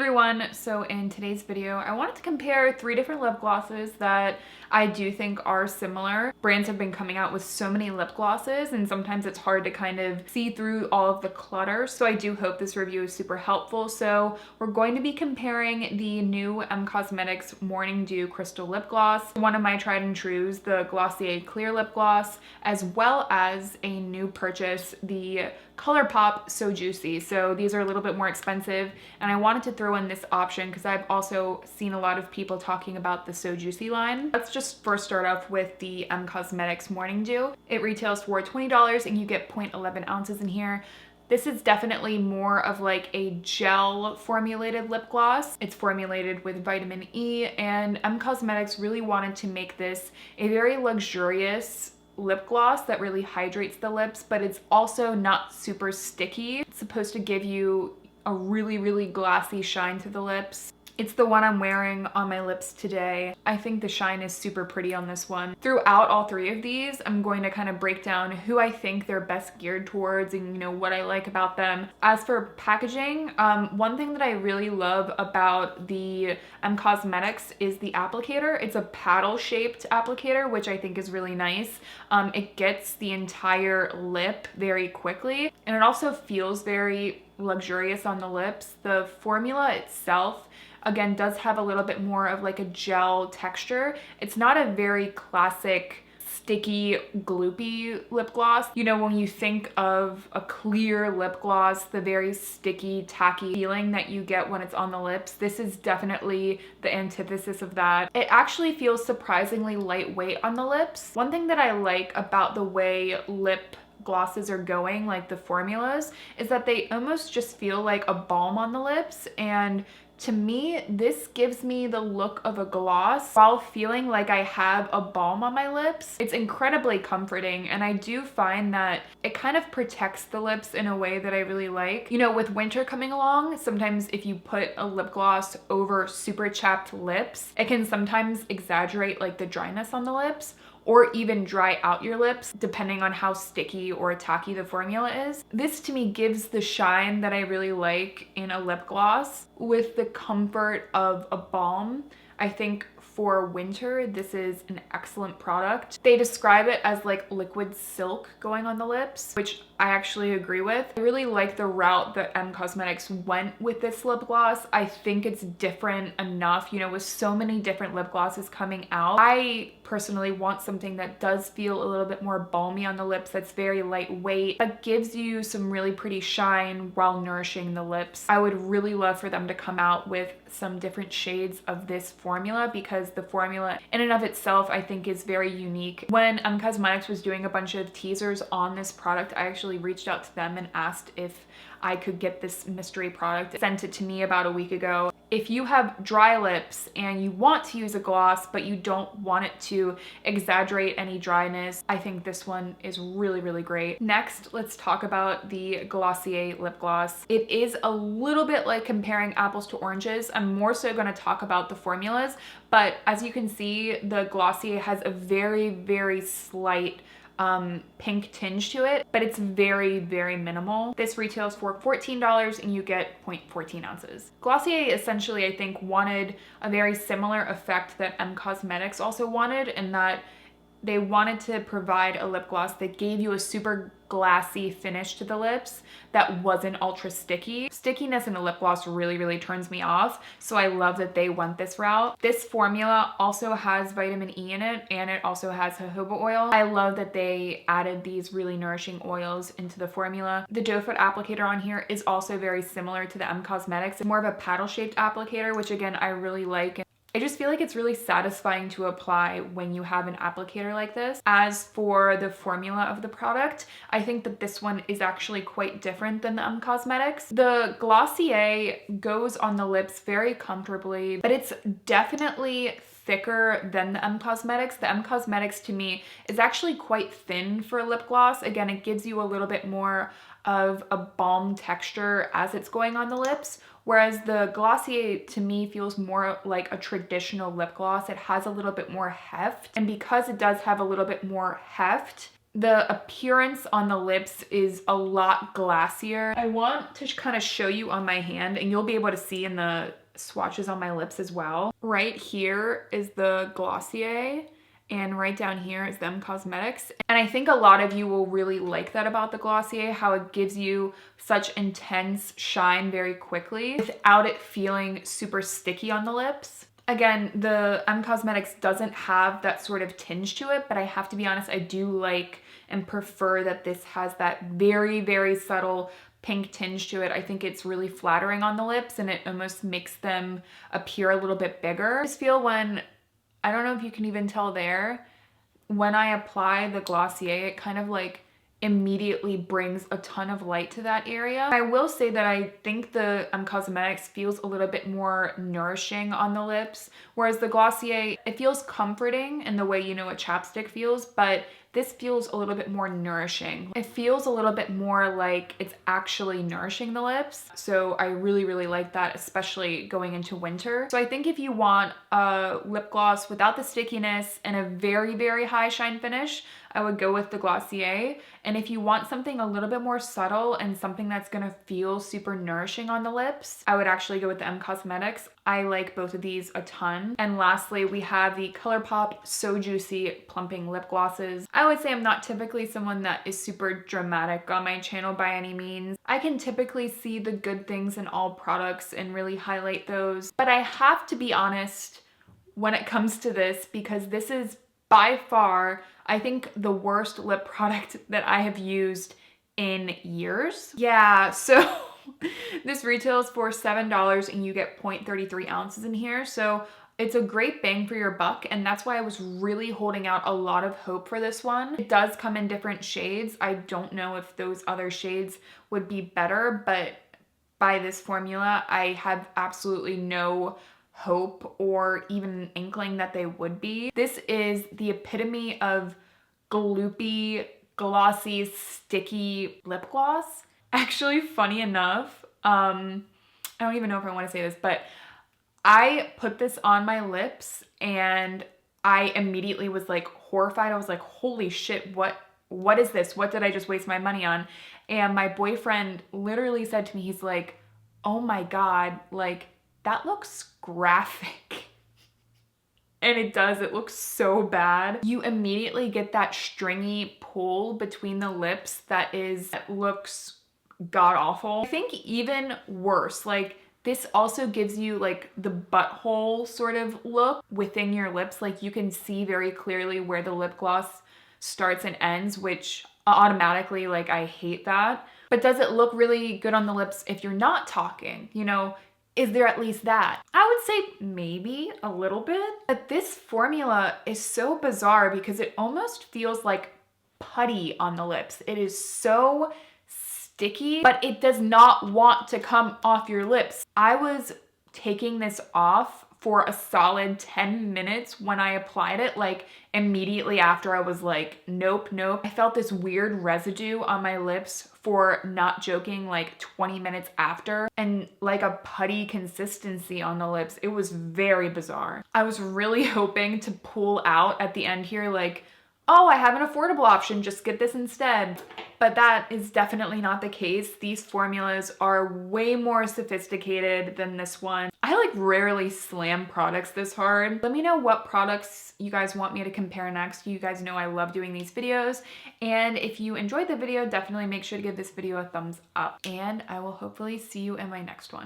everyone, so in today's video I wanted to compare 3 different lip glosses that I do think are similar. Brands have been coming out with so many lip glosses and sometimes it's hard to kind of see through all of the clutter, so I do hope this review is super helpful. So we're going to be comparing the new Cosmetics Morning Dew Crystal Lip Gloss, one of my tried and trues, the Glossier Clear Lip Gloss, as well as a new purchase, the Colourpop So Juicy. So these are a little bit more expensive and I wanted to throw in this option because I've also seen a lot of people talking about the So Juicy line. Let's just first start off with the Cosmetics Morning Dew. It retails for $20 and you get 0.11 ounces in here. This is definitely more of like a gel formulated lip gloss. It's formulated with vitamin E, and Cosmetics really wanted to make this a very luxurious lip gloss that really hydrates the lips, but it's also not super sticky. It's supposed to give you a really glassy shine to the lips. It's the one I'm wearing on my lips today. I think the shine is super pretty on this one. Throughout all 3 of these, I'm going to kind of break down who I think they're best geared towards and what I like about them. As for packaging, one thing that I really love about the Cosmetics is the applicator. It's a paddle shaped applicator, which I think is really nice. It gets the entire lip very quickly and it also feels very luxurious on the lips. The formula itself again does have a little bit more of like a gel texture. It's not a very classic sticky gloopy lip gloss. When you think of a clear lip gloss, the very sticky tacky feeling that you get when it's on the lips, this is definitely the antithesis of that. It actually feels surprisingly lightweight on the lips. One thing that I like about the way lip glosses are going, like the formulas, is that they almost just feel like a balm on the lips, and to me, this gives me the look of a gloss while feeling like I have a balm on my lips. It's incredibly comforting, and I do find that it kind of protects the lips in a way that I really like. With winter coming along, sometimes if you put a lip gloss over super chapped lips, it can sometimes exaggerate like the dryness on the lips, or even dry out your lips depending on how sticky or tacky the formula is. This to me gives the shine that I really like in a lip gloss with the comfort of a balm. I think for winter, this is an excellent product. They describe it as like liquid silk going on the lips, which I actually agree with. I really like the route that Cosmetics went with this lip gloss. I think it's different enough, with so many different lip glosses coming out. I personally want something that does feel a little bit more balmy on the lips, that's very lightweight, that gives you some really pretty shine while nourishing the lips. I would really love for them to come out with some different shades of this formula because the formula in and of itself I think is very unique. When Cosmetics was doing a bunch of teasers on this product, I actually reached out to them and asked if I could get this mystery product. They sent it to me about a week ago. If you have dry lips and you want to use a gloss but you don't want it to exaggerate any dryness, I think this one is really great. Next, let's talk about the Glossier Lip Gloss. It is a little bit like comparing apples to oranges. I'm more so going to talk about the formulas, but as you can see, the Glossier has a very slight pink tinge to it, but it's very minimal. This retails for $14 and you get 0.14 ounces. Glossier essentially, I think, wanted a very similar effect that Cosmetics also wanted, in that they wanted to provide a lip gloss that gave you a super glassy finish to the lips that wasn't ultra sticky. Stickiness in a lip gloss really turns me off, so I love that they went this route. This formula also has vitamin E in it, and it also has jojoba oil. I love that they added these really nourishing oils into the formula. The doe foot applicator on here is also very similar to the Cosmetics. It's more of a paddle shaped applicator, which again I really like. I just feel like it's really satisfying to apply when you have an applicator like this. As for the formula of the product, I think that this one is actually quite different than the Cosmetics. The Glossier goes on the lips very comfortably, but it's definitely thicker than the Cosmetics. The Cosmetics to me is actually quite thin for a lip gloss. Again, it gives you a little bit more of a balm texture as it's going on the lips, whereas the Glossier to me feels more like a traditional lip gloss. It has a little bit more heft, and because it does have a little bit more heft, the appearance on the lips is a lot glassier. I want to kind of show you on my hand, and you'll be able to see in the swatches on my lips as well. Right here is the Glossier, and right down here is them Cosmetics. And I think a lot of you will really like that about the Glossier, how it gives you such intense shine very quickly without it feeling super sticky on the lips. Again, the Cosmetics doesn't have that sort of tinge to it, but I have to be honest, I do like and prefer that this has that very, very subtle pink tinge to it. I think it's really flattering on the lips, and it almost makes them appear a little bit bigger. I just feel when, I don't know if you can even tell there, when I apply the Glossier, it kind of like immediately brings a ton of light to that area. I will say that I think the Cosmetics feels a little bit more nourishing on the lips, whereas the Glossier, it feels comforting in the way you know a chapstick feels, but this feels a little bit more nourishing. It feels a little bit more like it's actually nourishing the lips. So I really, really like that, especially going into winter. So I think if you want a lip gloss without the stickiness and a very, very high shine finish, I would go with the Glossier. And if you want something a little bit more subtle and something that's gonna feel super nourishing on the lips, I would actually go with the Cosmetics. I like both of these a ton. And lastly, we have the Colourpop So Juicy Plumping Lip Glosses. I would say I'm not typically someone that is super dramatic on my channel by any means. I can typically see the good things in all products and really highlight those. But I have to be honest when it comes to this, because this is by far, I think, the worst lip product that I have used in years. Yeah, so this retails for $7 and you get 0.33 ounces in here. So it's a great bang for your buck, and that's why I was really holding out a lot of hope for this one. It does come in different shades. I don't know if those other shades would be better, but by this formula, I have absolutely no hope or even an inkling that they would be. This is the epitome of gloopy, glossy, sticky lip gloss. Actually, funny enough, I don't even know if I want to say this, but I put this on my lips and I immediately was like horrified. I was like, holy shit, what is this? What did I just waste my money on? And my boyfriend literally said to me, he's like, oh my God, like that looks graphic. And it does, it looks so bad. You immediately get that stringy pull between the lips that looks god awful. I think even worse, like this also gives you like the butthole sort of look within your lips. Like you can see very clearly where the lip gloss starts and ends, which automatically, like, I hate that. But does it look really good on the lips if you're not talking? You know, is there at least that? I would say maybe a little bit. But this formula is so bizarre because it almost feels like putty on the lips. It is so sticky, but it does not want to come off your lips. I was taking this off for a solid 10 minutes when I applied it. Like immediately after, I was like, nope, nope. I felt this weird residue on my lips for, not joking, like 20 minutes after, and like a putty consistency on the lips. It was very bizarre. I was really hoping to pull out at the end here, like, oh, I have an affordable option, just get this instead. But that is definitely not the case. These formulas are way more sophisticated than this one. I like rarely slam products this hard. Let me know what products you guys want me to compare next. You guys know I love doing these videos. And if you enjoyed the video, definitely make sure to give this video a thumbs up. And I will hopefully see you in my next one.